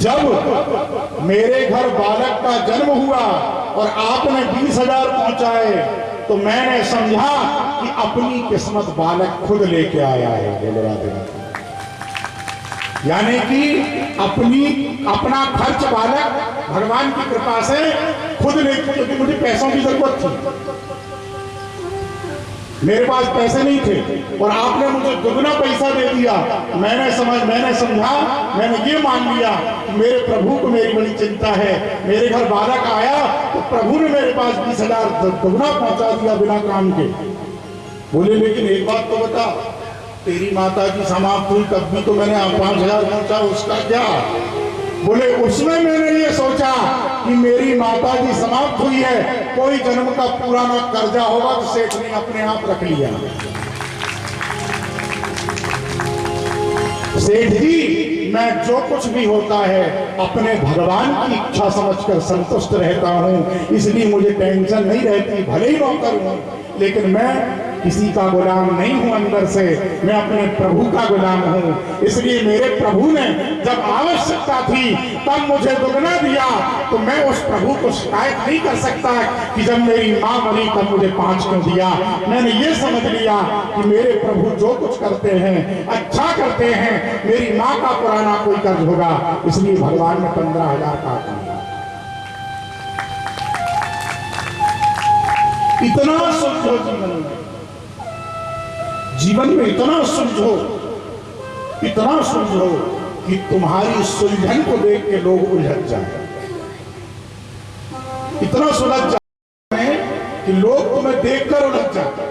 जब मेरे घर बालक का जन्म हुआ और आपने 20,000 पहुंचाए तो मैंने समझा कि अपनी किस्मत बालक खुद लेके आया है। बोलो राधे राधे। यानी कि अपना खर्च बालक भगवान की कृपा से खुद लेके, क्योंकि मुझे पैसों की जरूरत थी, मेरे पास पैसे नहीं थे और आपने मुझे दुगना पैसा दे दिया। मैंने समझा, मैंने ये मान लिया कि मेरे प्रभु को मेरी बड़ी चिंता है। मेरे घर बालक आया तो प्रभु ने मेरे पास 20,000 दुगना पहुंचा दिया बिना काम के। बोले लेकिन एक बात तो बता, तेरी माता की समाप्त हुई तब भी तो मैंने 5,000 पहुंचा, उसका क्या? बोले उसमें मैंने ये सोचा कि मेरी माता जी समाप्त हुई है, कोई जन्म का पुराना कर्जा होगा तो सेठ ने अपने आप रख लिया। सेठ जी, मैं जो कुछ भी होता है अपने भगवान की इच्छा समझकर संतुष्ट रहता हूं, इसलिए मुझे टेंशन नहीं रहती। भले ही नौकर हूं लेकिन मैं किसी का गुलाम नहीं हूं, अंदर से मैं अपने प्रभु का गुलाम हूं। इसलिए मेरे प्रभु ने जब आवश्यकता थी तब मुझे दुगना दिया, तो मैं उस प्रभु को शिकायत नहीं कर सकता कि जब मेरी मां मरी तब मुझे 5 क्यों दिया। मैंने ये समझ लिया कि मेरे प्रभु जो कुछ करते हैं अच्छा करते हैं, मेरी मां का पुराना कोई कर्ज होगा, इसलिए भगवान ने 15,000 काट दिया। इतना सुलझो जीवन में इतना सुलझो कि तुम्हारी सुलझन को देख के लोग उलझ जाए। इतना सुलझ जाए कि लोग तुम्हें देखकर उलझ जाते।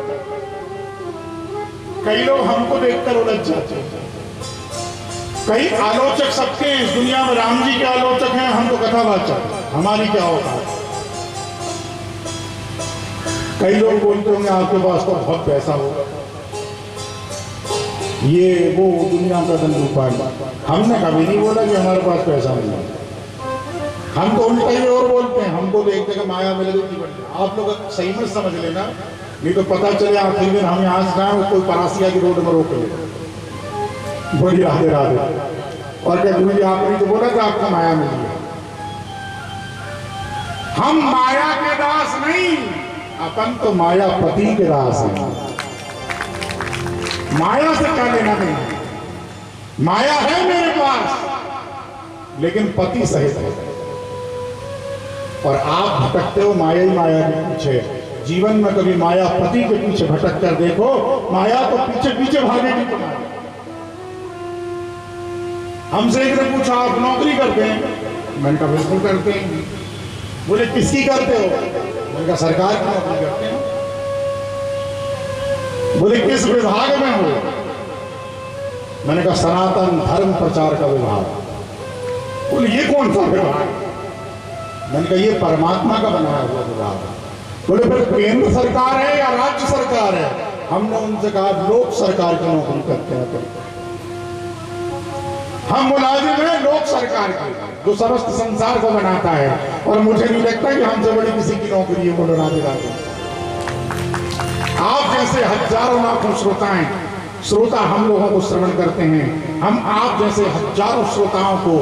कई लोग हमको देखकर उलझ जाते। कई आलोचक सबके हैं इस दुनिया में, राम जी के आलोचक हैं, हम तो कथावाचक, हमारी क्या होगा। कई लोग बोलते होंगे आपके पास तो बहुत पैसा होगा, ये वो दुनिया का धन उपाय। हमने कभी नहीं बोला कि हमारे पास पैसा नहीं है। हम तो उल्टा ही और बोलते हैं, हमको देख देख माया मिले तो आप लोग सही में समझ लेना, नहीं तो पता चले आखिर दिन हम यहाँ से जाए कोई परासिया की रोड में रोक ले। बोलिए राधे राधे। और क्या गुरु जी आपने तो बोला था आपको माया मिली है। हम माया के दास नहीं, अपन तो मायापति के दास हैं। माया से क्या लेना नहीं। माया है मेरे पास लेकिन पति सहित है। और आप भटकते हो माया ही माया के पीछे। जीवन में कभी माया पति के पीछे भटक कर देखो, माया तो पीछे पीछे भागेगी तुम्हारी। हमसे एक ने पूछा आप नौकरी करते हैं? मैंने कहा बिल्कुल करते हैं। बोले किसकी करते हो? मैंने कहा सरकार की नौकरी करते हैं। बोले किस विभाग में हो? मैंने कहा सनातन धर्म प्रचार का विभाग। बोले ये कौन सा विभाग? मैंने कहा ये परमात्मा का बनाया हुआ विभाग। बोले फिर केंद्र सरकार है या राज्य सरकार है? हमने उनसे कहा लोक सरकार की नौकरी करते हैं। हम मुलाजिम हैं लोक सरकार की, जो समस्त संसार को बनाता है। और मुझे नहीं लगता कि हमसे बड़ी किसी की नौकरी है। बोलो राधे राधे। आप जैसे हजारों लाखों श्रोता हम लोगों को श्रवण करते हैं। हम आप जैसे हजारों श्रोताओं को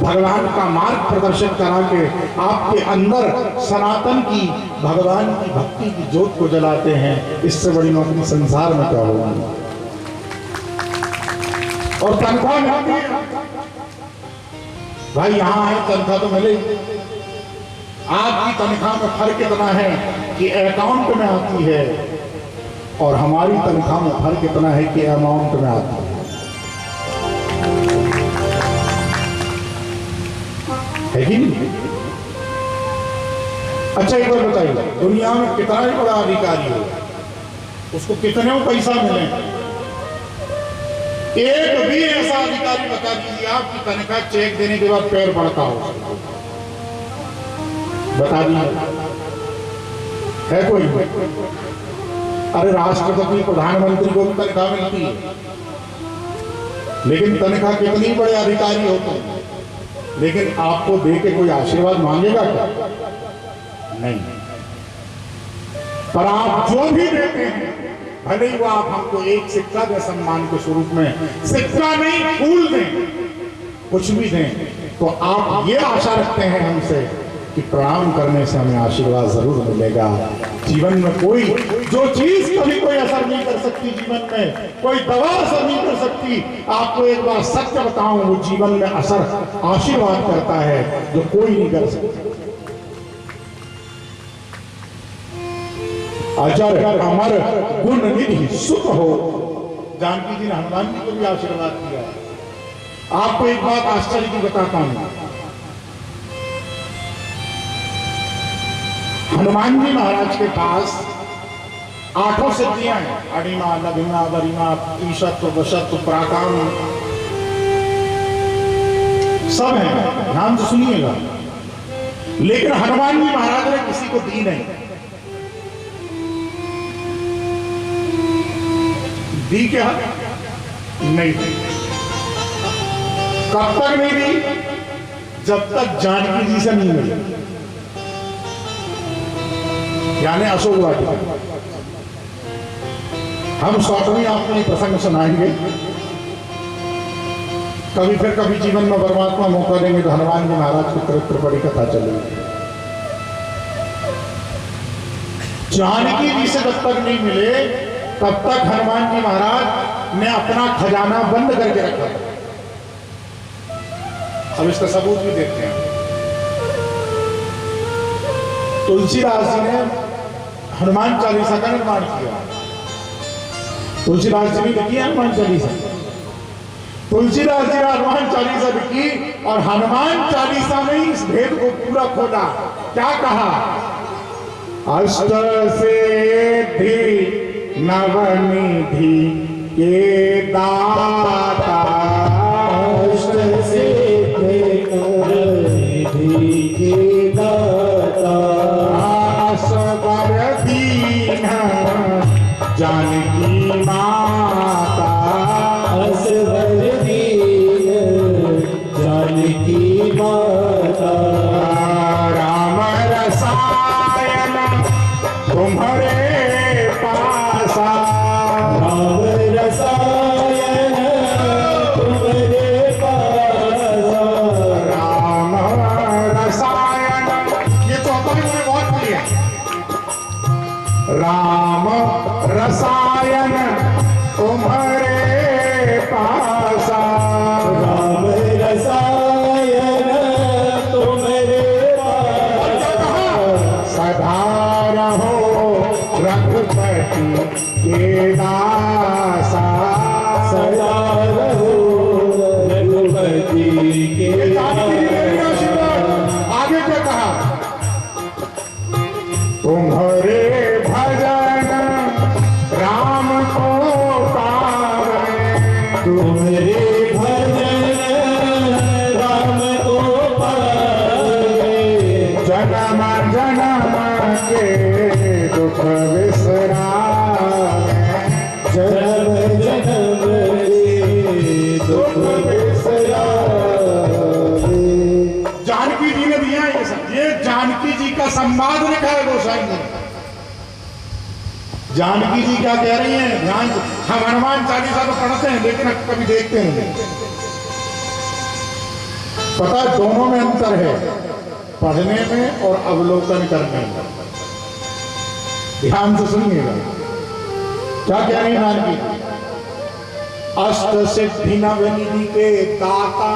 भगवान का मार्ग प्रदर्शित करा के आपके अंदर सनातन की भगवान की भक्ति की ज्योत को जलाते हैं। इससे बड़ी नौकरी संसार में क्या होगी। और तनख्वाह मिलती है भाई, यहां है तनख्वाह तो मिलेगी। आपकी तनख्वाह में फर्क इतना है कि अकाउंट में आती है और हमारी तनख्वाह में फर्क इतना है कि अमाउंट में आती है कि नहीं? अच्छा एक बार बताइए, दुनिया में कितना ही बड़ा अधिकारी हो, उसको कितने पैसा मिले? एक भी ऐसा अधिकारी बता दीजिए आपकी तनख्वाह चेक देने के बाद पैर बढ़ता हो, बता दीजिए है कोई? अरे राष्ट्रपति प्रधानमंत्री को भी तनख्वाह मिलती है, लेकिन तनख्वाह कितनी बड़े अधिकारी होते हैं, लेकिन आपको दे के कोई आशीर्वाद मांगेगा क्या? नहीं। पर आप जो भी देते हैं, भले ही वो आप हमको एक सिक्का दें सम्मान के स्वरूप में, सिक्का नहीं फूल दें, कुछ भी दें, तो आप ये आशा रखते हैं हमसे कि प्रणाम करने से हमें आशीर्वाद जरूर मिलेगा। जीवन में कोई जो चीज कभी कोई असर नहीं कर सकती, जीवन में कोई दवा असर नहीं कर सकती, आपको एक बार सत्य बताऊं, वो जीवन में असर आशीर्वाद करता है जो कोई नहीं कर सकता। अजर अमर गुण निधि सुख हो, जानकी जी ने हनुमान जी को भी आशीर्वाद दिया। आपको एक बात आश्चर्य की बताता हूं, हनुमान जी महाराज के पास 8 सिद्धियां हैं, अणिमा, लघिमा, वरिमा, ईशत्व, वशत्व, पराक्रम, सब हैं, ध्यान से सुनिएगा। लेकिन हनुमान जी महाराज ने किसी को दी नहीं। दी क्या? नहीं दी। कब तक नहीं दी? जब तक जानकी जी से नहीं मिली, यानी अशोक वाटिका। हम शॉर्ट में आपको प्रसंग सुनाएंगे, कभी फिर कभी जीवन में परमात्मा मौका देंगे तो हनुमान जी महाराज की चरित्र बड़ी कथा चलेगी। जानकी जी से जब तक नहीं मिले तब तक हनुमान जी महाराज ने अपना खजाना बंद करके रखा था। अब इसका सबूत भी देखते हैं। तुलसीदास जी ने हनुमान चालीसा का निर्माण किया। तुलसीदास जी ने लिखी हनुमान चालीसा। तुलसीदास जी ने हनुमान चालीसा लिखी और हनुमान चालीसा में इस भेद को पूरा खोला। क्या कहा? अष्ट सिद्धि नवनिधि के दाता, अष्ट सिद्धि नवनिधि के दाता, असबर दीन जानकी माता, असबर दीन जानकी माता, राम रसायन तुम्हारे पासा, राम रसायन तुम्हारे पासा, राम रसायन, ये तो अपन ने बहुत किया। राम रसायन तुम्हारे पासा, राम रसायन तुम्हारे पासा, सदा रहो रघुपति के दासा, सदा रहो रघुपति के दासा। आगे क्या कहा? तुम्हारे भजन राम को पावे, तुम्हारे भजन राम को पावे, जन्म जन्म के दुख विसरावे, जन्म जन्म के दुख बिसरावे। जानकी जी ने दिया ये सब। ये जानकी जी का संवाद लिखा है गोसाई ने। जानकी जी क्या कह रही हैं? ध्यान, हम हनुमान चालीसा तो पढ़ते हैं लेकिन कभी देखते नहीं। पता है दोनों में अंतर है, पढ़ने में और अवलोकन करने में। ध्यान से सुनिएगा क्या कह रही है जानकी जी। अष्ट सिद्धि नवनिधि के दाता।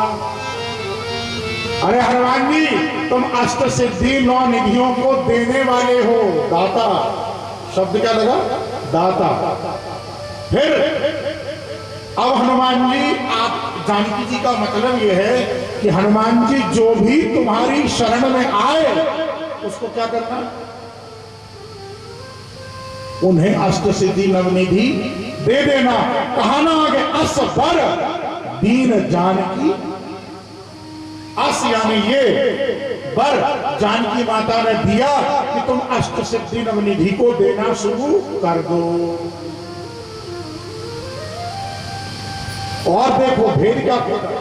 अरे हनुमान जी, तुम अष्ट सिद्धि 9 निधियों को देने वाले हो। दाता शब्द क्या लगा? दाता। फिर अब हनुमान जी, आप जानकी जी का मतलब यह है कि हनुमान जी जो भी तुम्हारी शरण में आए उसको क्या करना? उन्हें अष्ट सिद्धि नवनिधि दे देना। कहा ना आगे, असबर दीन जानकी, अस यानी ये, बर जानकी माता ने दिया कि तुम अष्ट सिद्धि नवनिधि को देना शुरू कर दो। और देखो भेद क्या होगा।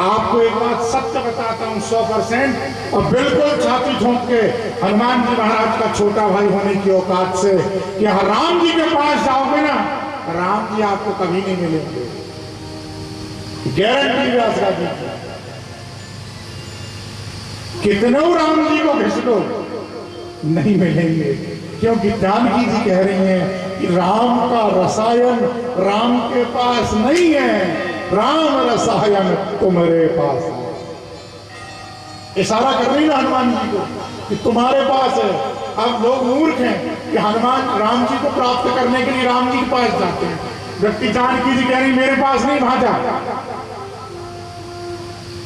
आपको एक बात सत्य बताता हूं 100% और बिल्कुल छाती ठोंक के, हनुमान जी महाराज का छोटा भाई होने की औकात से, कि राम जी के पास जाओगे ना, राम जी आपको कभी नहीं मिलेंगे, गारंटी व्यास जी। कितने राम जी को घिस लो नहीं मिलेंगे, क्योंकि जानकी जी कह रही हैं कि राम का रसायन राम के पास नहीं है, राम रसायन तुम्हारे पास है। इशारा कर रही ना हनुमान जी को कि तुम्हारे पास है। अब लोग मूर्ख हैं कि हनुमान राम जी को प्राप्त करने के लिए राम जी के पास जाते हैं, जबकि जानकी जी कह रही मेरे पास नहीं भाजा।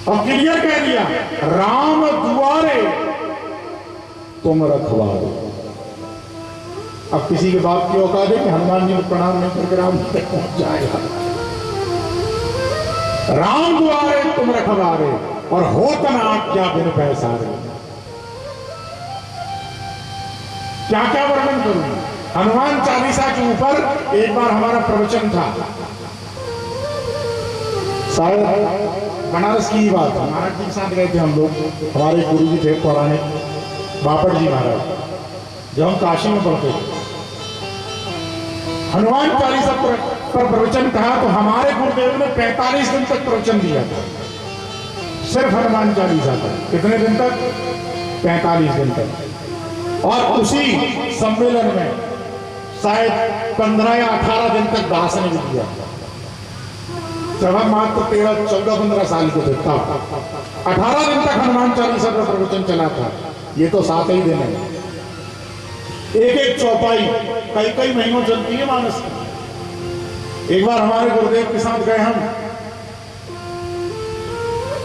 और क्लियर कह दिया राम दुआरे तुम रखवारे। अब किसी के बाप की औकात है कि हनुमान जी को प्रणाम नहीं करके राम जी तक पहुंच जाएगा। राम दुआरे तुम रखवारे और होतन आज्ञा बिन पैसारे। क्या क्या वर्णन करूं। हनुमान चालीसा के ऊपर एक बार हमारा प्रवचन था, शायद बनारस की ही बात है। महाराज जी के साथ गए थे हम लोग, हमारे गुरु जी थे पुराने बापट जी महाराज, जब हम काशी में पढ़ते थे। हनुमान चालीसा पर प्रवचन कहा तो हमारे गुरुदेव ने 45 दिन तक प्रवचन दिया था, सिर्फ हनुमान चालीसा का। कितने दिन तक? 45 दिन तक। और उसी सम्मेलन में शायद 15 या 18 दिन तक भाषण भी दिया। जब हम मात्र 13, 14, 15 साल के थे तब 18 दिन तक हनुमान चालीसा का प्रवचन चला था। ये तो 7 ही दिन है। एक एक चौपाई कई कई महीनों चलती है मानस की। एक बार हमारे गुरुदेव के साथ गए हम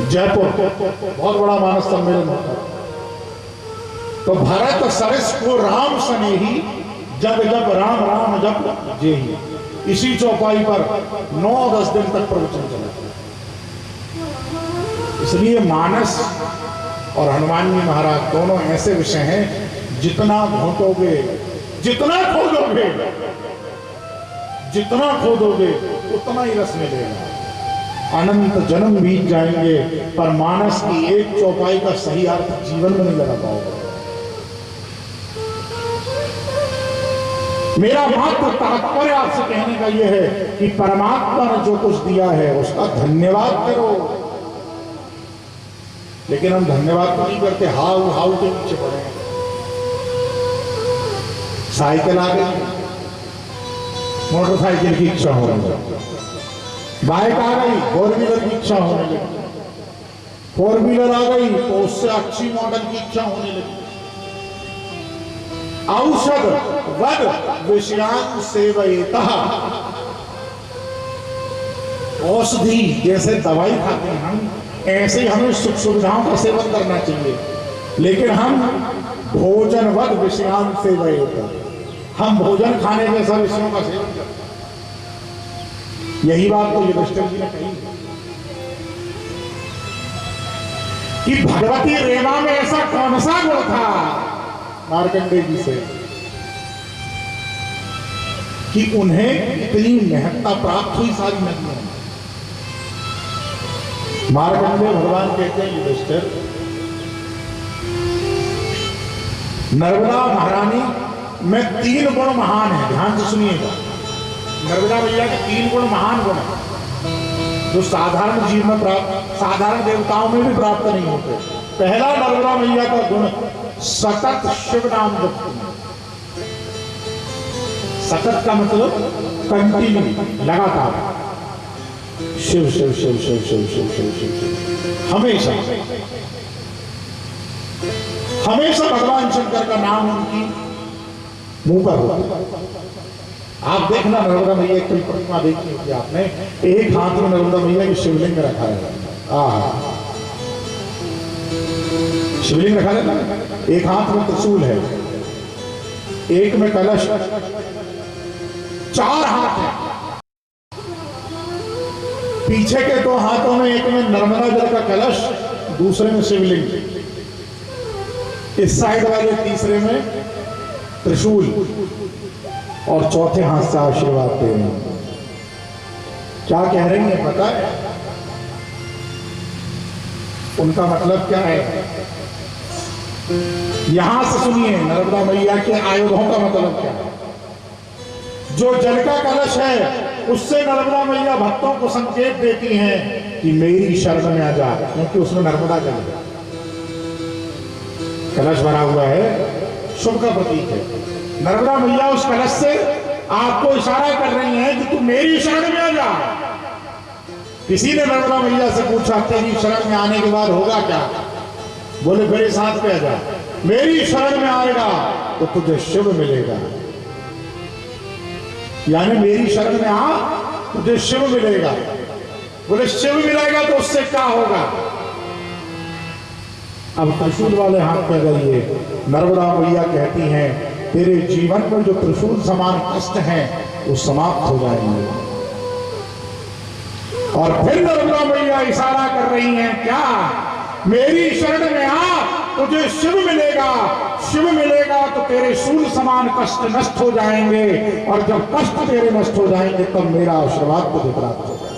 जयपुर, बहुत बड़ा मानस सम्मेलन होता। तो भरत सरस को राम स्नेही जब जब राम राम जब जेही, इसी चौपाई पर 9-10 दिन तक प्रवचन चला। इसलिए मानस और हनुमान जी महाराज दोनों ऐसे विषय हैं, जितना घोटोगे, जितना खोदोगे, जितना खोदोगे उतना ही रस मिलेगा। अनंत जन्म बीत जाएंगे पर मानस की एक चौपाई का सही अर्थ जीवन में नहीं लगा पाओगे। मेरा मात्र तात्पर्य आपसे कहने का यह है कि परमात्मा ने जो कुछ दिया है उसका धन्यवाद करो। लेकिन हम धन्यवाद तो नहीं करते, हाउ हाउ के पीछे पड़े हैं। साइकिल आ गई, मोटरसाइकिल की इच्छा होने लगी, बाइक आ गई, 4 व्हीलर की इच्छा होने लगी, 4 व्हीलर आ गई तो उससे अच्छी मॉडल की इच्छा होने लगी। औषध वद विषयान सेवयेतः, औषधि जैसे दवाई खाते हैं हम, ऐसे ही हमें सुख सुविधाओं का सेवन करना चाहिए। लेकिन हम भोजन वद विषयान सेवयेतः, हम भोजन खाने जैसा विषयों का सेवन करते हैं। यही बात तो युधिष्ठिर जी ने कही कि भगवती रेवा में ऐसा कौन सा गुण था मार्कंडेय जी से कि उन्हें इतनी महत्ता प्राप्त हुई सारी नदियों में। मार्कंडेय भगवान कहते हैं युधिष्ठिर, नर्मदा महारानी में 3 गुण महान है। ध्यान से सुनिएगा, नर्मदा मैया के 3 गुण महान गुण है जो साधारण जीव में प्राप्त, साधारण देवताओं में भी प्राप्त नहीं होते। पहला नर्मदा मैया का गुण सतत शिव नाम जपती। सतत का मतलब कंटिन्यू, लगातार शिव शिव शिव शिव शिव शिव शिव शिव शिव, हमेशा हमेशा भगवान शंकर का नाम उनकी मुंह पर होता। आप देखना नर्मदा मैया की प्रतिमा देखी होगी आपने, एक हाथ में नर्मदा मैया की शिवलिंग रखा है। शिवलिंग रखा है ना, एक हाथ में त्रिशूल है, एक में कलश, 4 हाथ है। पीछे के 2 हाथों में एक में नर्मदा जल का कलश, दूसरे में शिवलिंग, इस साइड वाले तीसरे में त्रिशूल और चौथे हाथ से आशीर्वाद दे रहे हैं। क्या कह रही है पता है? उनका मतलब क्या है? यहां से सुनिए, नर्मदा मैया के आयुधों का मतलब क्या है। जो जल का कलश है उससे नर्मदा मैया भक्तों को संकेत देती हैं कि मेरी शरण में आ जा, क्योंकि उसमें नर्मदा जल है। कलश भरा हुआ है, शुभ का प्रतीक है। नर्मदा मैया उस कलश से आपको इशारा कर रही हैं कि तू मेरी शरण में आ जा। किसी ने नर्मदा मैया से पूछा तेरी शरण में आने के बाद होगा क्या? बोले मेरे साथ पे आ जा, मेरी शरण में आएगा तो तुझे शिव मिलेगा। यानी मेरी शरण में आ, तुझे शिव मिलेगा। बोले शिव मिलेगा तो उससे क्या होगा? अब त्रिशूल वाले हाथ पे जाइए। नर्मदा मैया कहती हैं तेरे जीवन में जो त्रिशूल समान कष्ट हैं वो समाप्त हो जाएंगे। और फिर नर्मदा मैया इशारा कर रही हैं क्या? मेरी शरण में आ, तुझे शिव मिलेगा। शिव मिलेगा तो तेरे शूल समान कष्ट नष्ट हो जाएंगे, और जब कष्ट तेरे नष्ट हो जाएंगे तब मेरा आशीर्वाद तुझे प्राप्त होगा।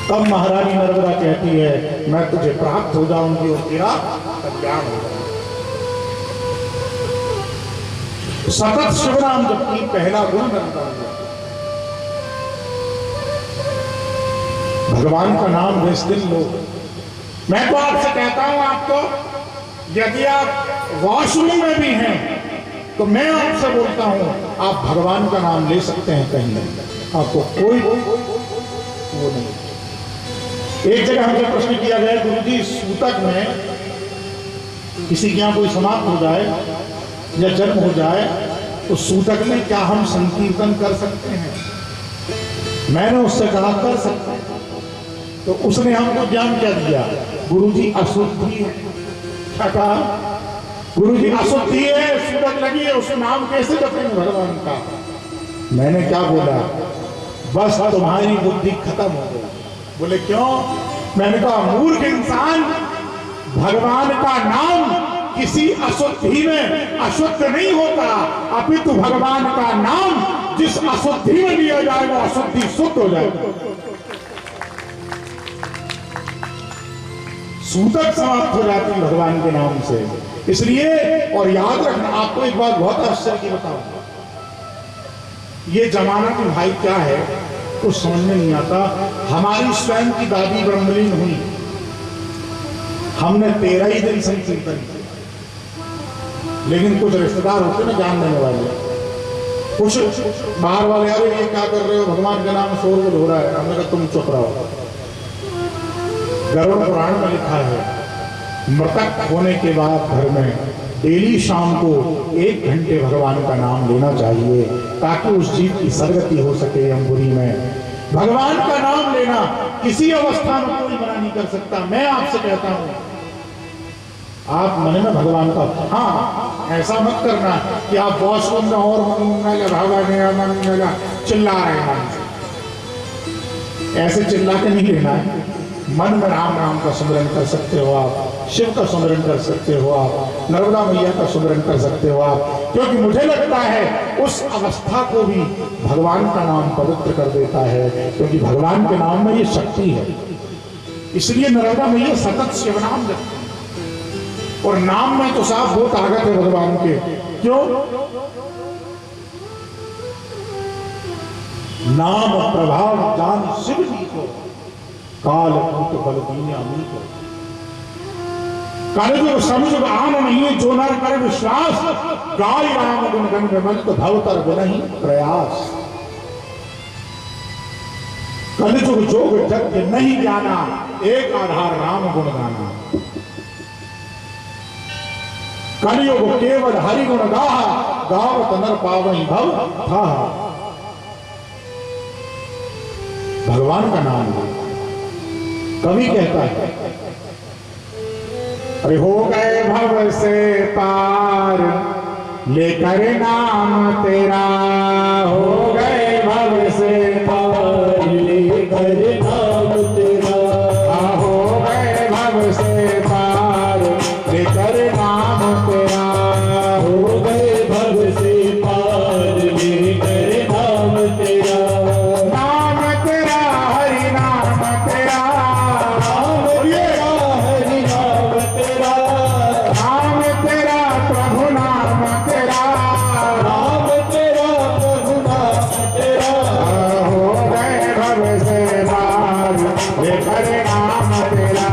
तब महारानी नर्मदा कहती है मैं तुझे प्राप्त हो जाऊंगी और तेरा कल्याण होगा। सतत शिव नाम जपती पहला गुण नर्मदा मैया। भगवान का नाम जिस दिन लो। मैं तो आपसे कहता हूं, आपको यदि आप वॉशरूम में भी हैं तो मैं आपसे बोलता हूं आप भगवान का नाम ले सकते हैं, कहीं नहीं आपको कोई वो नहीं। एक जगह हमसे प्रश्न किया गया गुरुजी सूतक में किसी के यहां कोई समाप्त हो जाए या जन्म हो जाए तो सूतक में क्या हम संकीर्तन कर सकते हैं? मैंने उससे कहा कर सकते हैं। तो उसने हमको ज्ञान क्या दिया? गुरुजी अशुद्धि है। क्या कहा? गुरुजी अशुद्धि है, सूतक लगी है, उसका नाम कैसे जपेंगे भगवान का? मैंने क्या बोला? बस तुम्हारी बुद्धि खत्म हो गई। बोले क्यों? मैंने कहा मूर्ख इंसान, भगवान का नाम किसी अशुद्धि में अशुद्ध नहीं होता, अपितु भगवान का नाम जिस अशुद्धि में लिया जाए वो अशुद्धि शुद्ध हो जाएगा। सूतक समाप्त हो जाती है भगवान के नाम से। इसलिए और याद रखना, आपको एक बात बहुत आश्चर्य की बताऊंगा, ये जमाना की भाई क्या है कुछ समझ में नहीं आता। हमारी स्वयं की दादी ब्रह्मलीन हुई, हमने 13 ही दिन संकीर्तन किया, लेकिन कुछ रिश्तेदार होते ना जान देने वाले, कुछ बाहर वाले अरे ये क्या कर रहे हो, भगवान के नाम शोरगुल हो रहा है। हमने कहा तुम चुप रहो। गरुड़ पुराण में लिखा है मृतक होने के बाद घर में डेली शाम को 1 घंटे भगवान का नाम लेना चाहिए ताकि उस जीव की सदगति हो सके अंबुरी में। भगवान का नाम लेना किसी अवस्था में कोई मना नहीं कर सकता। मैं आपसे कहता हूं आप मन में भगवान का, हाँ ऐसा मत करना कि आप वॉशरूम में और मन चिल्ला रहे हैं, ऐसे चिल्ला के नहीं लेना है। मन में राम नाम का सुमिरन कर सकते हो आप, शिव का सुमिरन कर सकते हो आप, नर्मदा मैया का सुमिरन कर सकते हो आप, क्योंकि मुझे लगता है उस अवस्था को भी भगवान का नाम पवित्र कर देता है, क्योंकि भगवान के नाम में ये शक्ति है। इसलिए नर्मदा मैया सतत शिव नाम जपती है, और नाम में तो साफ बहुत ताकत है भगवान के। क्यों? नाम प्रभाव जान शिव जी को, काल भूत बल दीन्या को। कलयुग समझ आन नहीं जो नर कर विश्वास, गाय राम गुण गण मंत भवतर गुनहि प्रयास। कलयुग जोग जग नहीं जाना, एक आधार राम गुण गाना। कलयुग केवल हरि गुण गाहा, गावत नर पावई भव था। भगवान का नाम कवि कहता है अरे हो गए भव से पार लेकर नाम तेरा, हो गए भव से पार लेकर नाम तेरा, हो गए भव से पार लेकर नाम तेरा, हो गए भव से पार लेकर नाम तेरा। नाम तेरा हरि नाम तेरा, नाम तेरा प्रभु नाम तेरा, नाम तेरा प्रभु नाम तेरा, हो गए भव से पार लेकर नाम तेरा,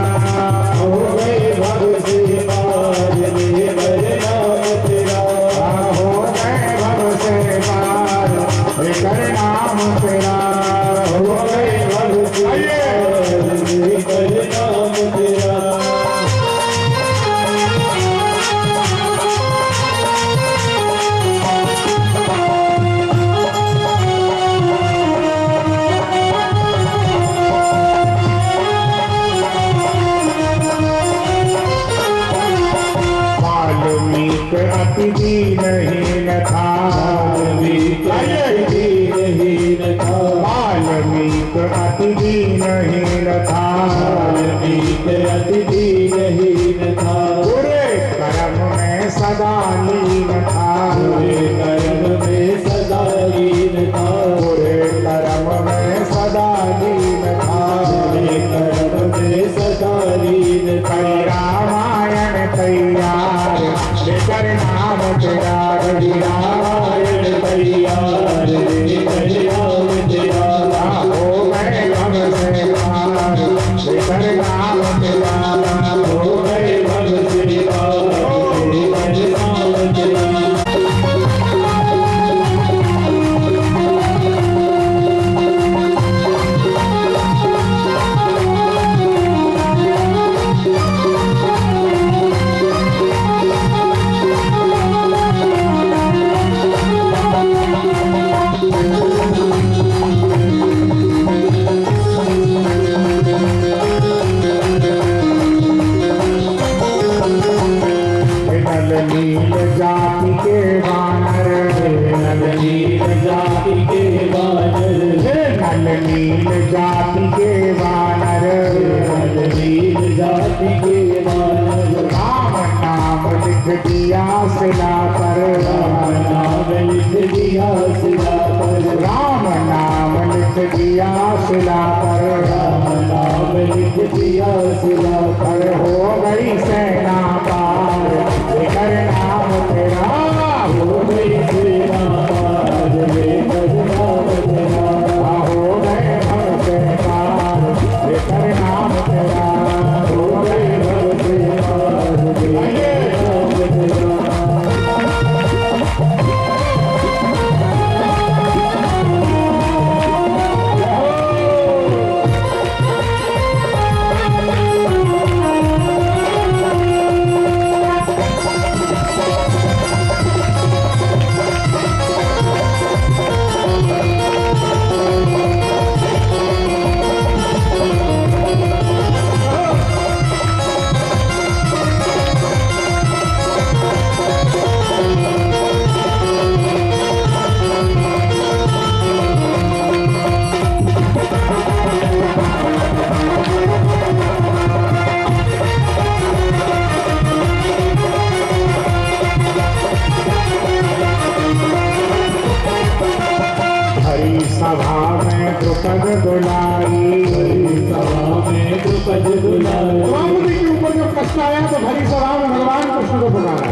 हो गए अति दीनहीन था। वाल्मीकि अति दीनहीन था। वाल्मीकि अति दीनहीन था। वाल्मीकि अति दीनहीन था। बुरे कर्म में सदा लीन था। बुरे कर्म में सदा लीन था। बुरे कर्म में सदा लीन था। बुरे कर्म में सदा लीन था। कई रामायण तैयार लेकर नाम तेरा रवि रामायण तैयार लेकर नाम तेरा। हो गए भव से पार लेकर नाम तेरा। हो गए भव से पार लेकर नाम तेरा। नील जाति के वानर नल नील जाति के वानर। नल नील जाति के वानर। नल नील जाति के वानर। राम नाम लिख दिया शिला पर। राम नाम लिख दिया शिला पर। राम नाम लिख दिया शिला पर। राम नाम लिख दिया शिला पर। हो गई सेना पार लेकर नाम तेरा। हो गई सेना पार लेकर नाम तेरा। हो गए भव से पार लेकर नाम तेरा। हो गए भव से पार लेकर नाम तेरा। हरी सभा में द्रुपद दुलारी। सभा में द्रुपद दुलारी। द्रौपदी के ऊपर जब कष्ट आया तो भरी सभा में भगवान कृष्ण को पुकारा।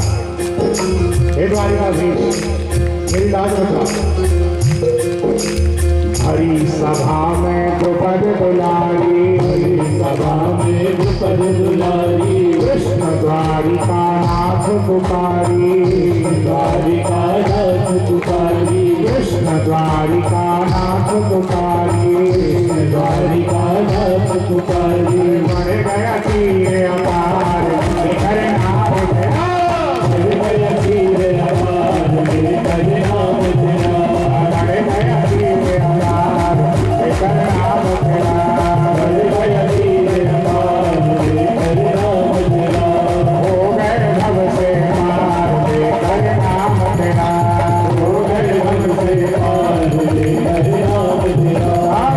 हे द्वारिकाधीश मेरी लाज बचा। हरी सभा में द्रुपद दुलारी। हरी सभा में द्रुपद दुलारी। कृष्ण द्वारिका नाथ पुकारी। द्वारिका नाथ पुकारी। कृष्ण द्वारिका नाथ पुकारी। द्वारिका नाथ पुकारी। बढ़ गया तीर अपार लेकर नाम तेरा। बढ़ गया तीर अपार लेकर नाम तेरा। बढ़ गया तीर अपार लेकर नाम तेरा। बढ़ गया तीर अपार लेकर नाम तेरा। हो गए भव से पार लेकर नाम तेरा। हो गए भव से पार लेकर नाम तेरा।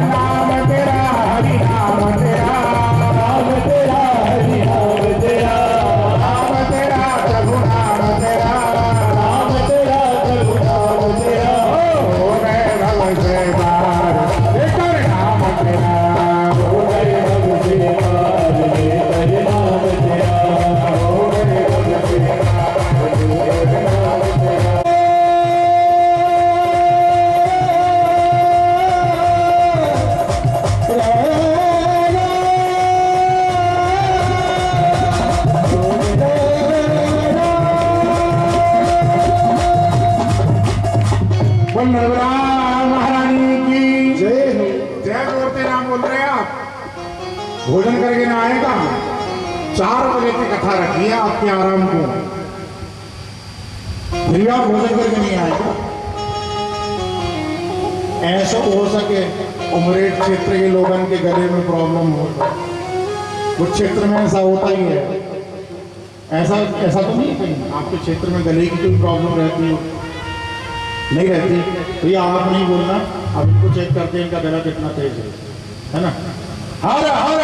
नाम तेरा हरि नाम तेरा। नाम तेरा हरि नाम तेरा। नाम तेरा प्रभु नाम तेरा। नाम तेरा प्रभु नाम तेरा। हो गए भव से पार लेकर नाम तेरा। हो गए भव से पार लेकर नाम तेरा। हो गए भव से पार लेकर नाम तेरा। बोल नरवरा महारानी की जय हो। जय बोलते नाम बोल रहे हैं आप। भोजन करके ना आएगा। 4 बजे की कथा रखी है आपके आराम को। फिर आप भोजन करके नहीं आएगा। ऐसा हो सके उमरेठ क्षेत्र के लोगों के गले में प्रॉब्लम हो। कुछ क्षेत्र में ऐसा होता ही है। ऐसा ऐसा तो नहीं है कहीं आपके क्षेत्र में गले की कोई प्रॉब्लम रहती हो? नहीं रहती? भैया आप नहीं बोलना, अब इनको चेक करते हैं इनका गला कितना तेज है ना? हर हर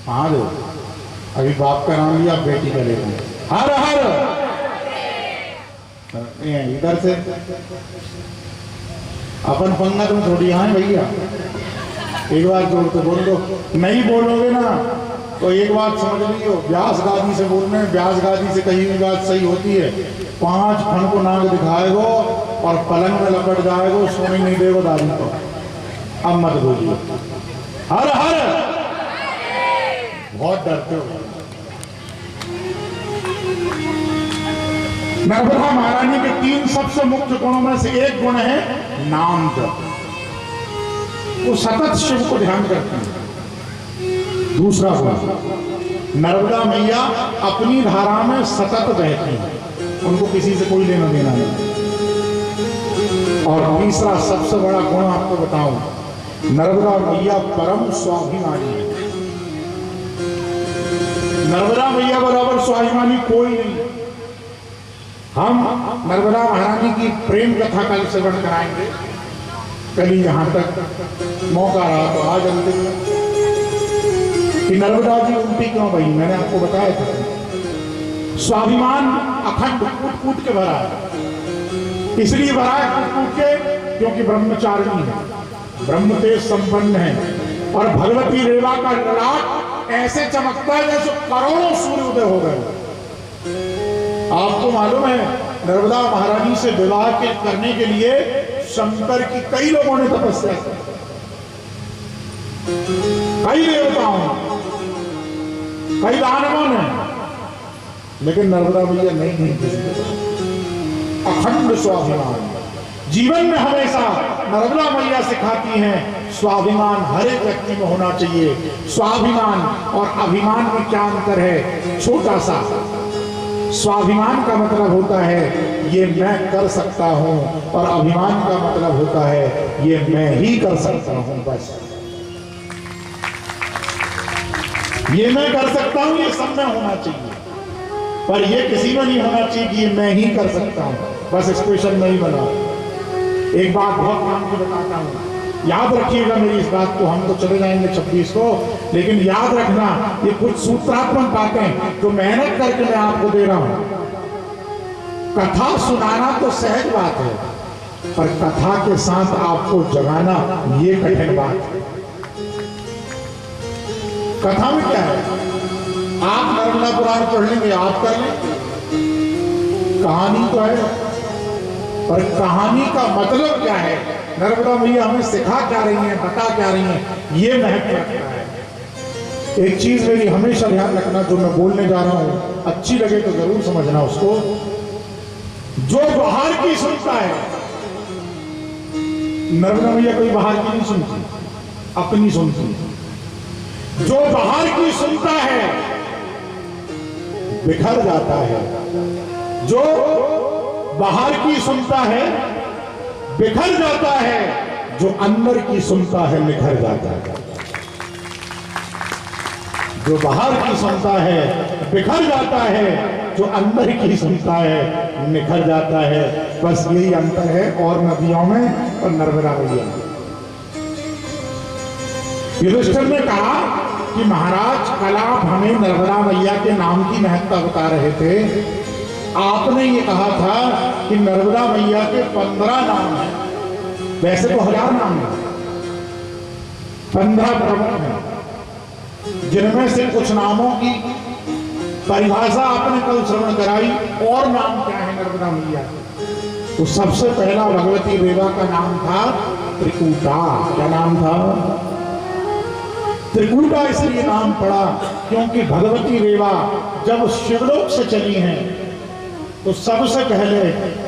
महादेव। अभी बाप का नाम लिया, बेटी का ले लिया, हर हर। इधर से अपन पंगा तुम थोड़ी यहाँ भैया, एक बार जोर तो बोल दो। नहीं बोलोगे ना तो एक बात समझ लीजिए, व्यास गादी से बोल रहे हैं, व्यास गादी से कहीं भी बात सही होती है, 5 फन को नाक दिखाएगो और पलंग में लपट जाएगो, सोने नहीं देगो दादी को। अब मत बोलिए हर हर, बहुत डरते हो। नर्मदा महारानी के 3 सबसे मुख्य गुणों में से एक गुण है नाम जप। वो सतत शिव को ध्यान करते हैं। दूसरा गुण, नर्मदा मैया अपनी धारा में सतत बहती हैं, उनको किसी से कोई लेना देना नहीं। और तीसरा सबसे बड़ा गुण आपको बताऊं, नर्मदा मैया परम स्वाभिमानी है। नर्मदा मैया बराबर स्वाभिमानी कोई नहीं। हम नर्मदा महारानी की प्रेम कथा कल श्रवण कराएंगे, कल ही यहाँ तक मौका रहा तो आज अंतिम में कि नर्मदा जी उल्टी क्यों बही, मैंने आपको बताया था। स्वाभिमान अखंड कूट कूट के भरा है, इसलिए भरा है कूट कूट के क्योंकि ब्रह्मचारिणी है, ब्रह्म तेज संपन्न है। और भगवती रेवा का ललाट ऐसे चमकता है जैसे करोड़ों सूर्योदय हो गए। आपको मालूम है नर्मदा महारानी से विवाह करने के लिए शंकर की कई लोगों ने तपस्या की, कई देवताओं ने, कई दानवों ने, लेकिन नर्मदा मैया नहीं अखंड स्वाभिमान। जीवन में हमेशा नर्मदा मैया सिखाती हैं स्वाभिमान हर एक व्यक्ति में होना चाहिए। स्वाभिमान और अभिमान में क्या अंतर है? छोटा सा। स्वाभिमान का मतलब होता है ये मैं कर सकता हूं, और अभिमान का मतलब होता है ये मैं ही कर सकता हूं। बस ये मैं कर सकता हूं, ये सब में होना चाहिए, पर ये किसी में नहीं होना चाहिए कि ये मैं ही कर सकता हूं, बस स्पेशल मैं ही बना। एक बात बहुत काम की बताता हूं, याद रखिएगा मेरी इस बात को। हम तो चले जाएंगे 26 को, लेकिन याद रखना ये कुछ सूत्रात्मक बातें जो मेहनत करके मैं आपको दे रहा हूं। कथा सुनाना तो सहज बात है, पर कथा के साथ आपको जगाना ये कठिन बात है। कथा में क्या है? आप नर्मदा पुराण पढ़ लेंगे, आप कर लेंगे, कहानी तो है, पर कहानी का मतलब क्या है? नर्मदा मैया हमें सिखा क्या रही हैं, बता क्या रही हैं, ये महत्व रखता है। एक चीज मेरी हमेशा ध्यान रखना, जो मैं बोलने जा रहा हूं अच्छी लगे तो जरूर समझना उसको। जो बाहर की सुनता है, नर्मदा मैया कोई बाहर की नहीं सुनती, अपनी सुनती। जो बाहर की सुनता है बिखर जाता है, जो बाहर की सुनता है बिखर जाता है, जो अंदर की सुनता है निखर जाता है। जो बाहर की सुनता है बिखर जाता है, जो अंदर की सुनता है निखर जाता है। बस यही अंतर है और नदियों में और नर्मदा मैया में। युधिष्ठिर ने कहा कि महाराज कल आप हमें नर्मदा मैया के नाम की महत्ता बता रहे थे, आपने ये कहा था कि नर्मदा मैया के 15 नाम हैं, वैसे तो 1000 नाम हैं, 15 प्रमुख हैं, जिनमें से कुछ नामों की परिभाषा आपने कल श्रवण कराई। और नाम क्या है नर्मदा मैया? तो सबसे पहला भगवती रेवा का नाम था त्रिकूटा। क्या नाम था? त्रिकूटा इसलिए नाम पड़ा क्योंकि भगवती रेवा जब शिवलोक से चली हैं तो सबसे पहले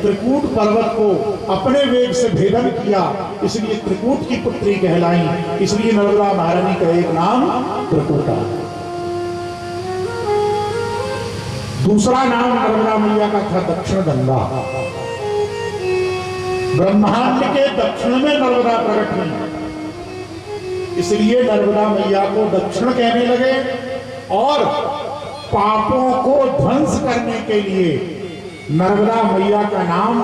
त्रिकूट पर्वत को अपने वेग से भेदन किया, इसलिए त्रिकूट की पुत्री कहलाई। इसलिए नर्मदा महारानी का एक नाम त्रिकूटा। दूसरा नाम नर्मदा मैया का था दक्षिण गंगा। ब्रह्मांड के दक्षिण में नर्मदा प्रकट हुई, इसलिए नर्मदा मैया को दक्षिण कहने लगे और पापों को ध्वंस करने के लिए नर्मदा मैया का नाम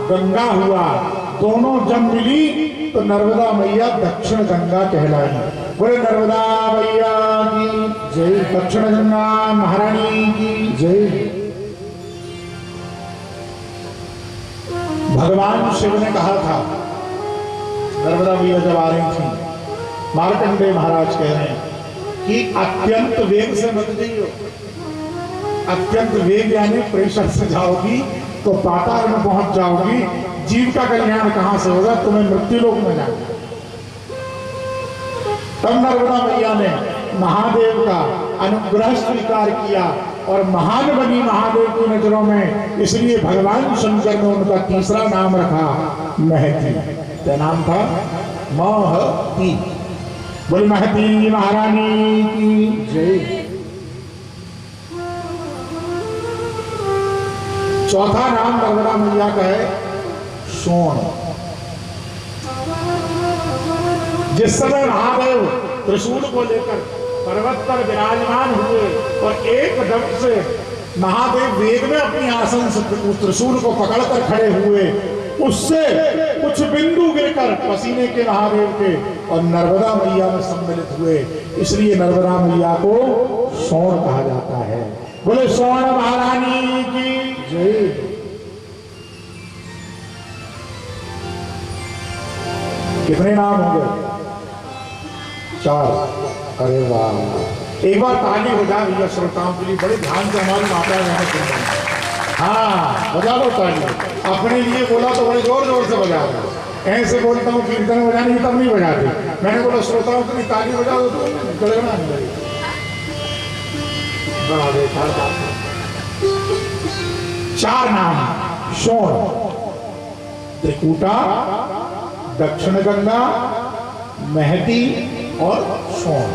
गंगा हुआ। दोनों जब मिली तो नर्मदा मैया दक्षिण गंगा कहलाई। बोले नर्मदा मैया की जय, दक्षिण गंगा महारानी की जय। भगवान शिव ने कहा था, नर्मदा मैया जब आ रही थी, मार्कंडेय महाराज कह रहे हैं कि अत्यंत वेग से मत जाइयो। अत्यंत वेग यानी प्रेशर से जाओगी तो पाताल में पहुंच जाओगी। जीव का कल्याण कहां से होगा, तुम्हें मृत्युलोक में जाना। तब नर्मदा मैया ने महादेव का अनुग्रह स्वीकार किया और महान बनी महादेव की नजरों में। इसलिए भगवान शंकर ने उनका तीसरा नाम रखा महती। क्या नाम था? महती। बोल महती महारानी की जय। चौथा नाम नर्मदा मैया का है सोन। जिस समय महादेव त्रिशूल को लेकर पर्वत पर विराजमान हुए और एकदम से महादेव वेग में अपनी आसन से उस त्रिशूल को पकड़कर खड़े हुए, उससे कुछ बिंदु गिरकर पसीने के महादेव के और नर्मदा मैया में सम्मिलित हुए। इसलिए नर्मदा मैया को सोन कहा जाता है। बोले सोन महारानी की जय। कितने नाम होंगे? 4। अरे वाह, एक बार ताली बजा भैया श्रोताओं के लिए, बड़े ध्यान से हमारी माता मैंने सुना। हाँ बजा दो ताली। अपने लिए बोला तो बड़े जोर जोर से बजा दो। ऐसे बोलता हूँ कीर्तन बजाने की तब नहीं बजाते। मैंने बोला श्रोताओं के लिए ताली बजा दो तो गड़गड़ा नहीं लगेगा। 4 नाम सोन, त्रिकूटा, दक्षिण गंगा, महती और सोन।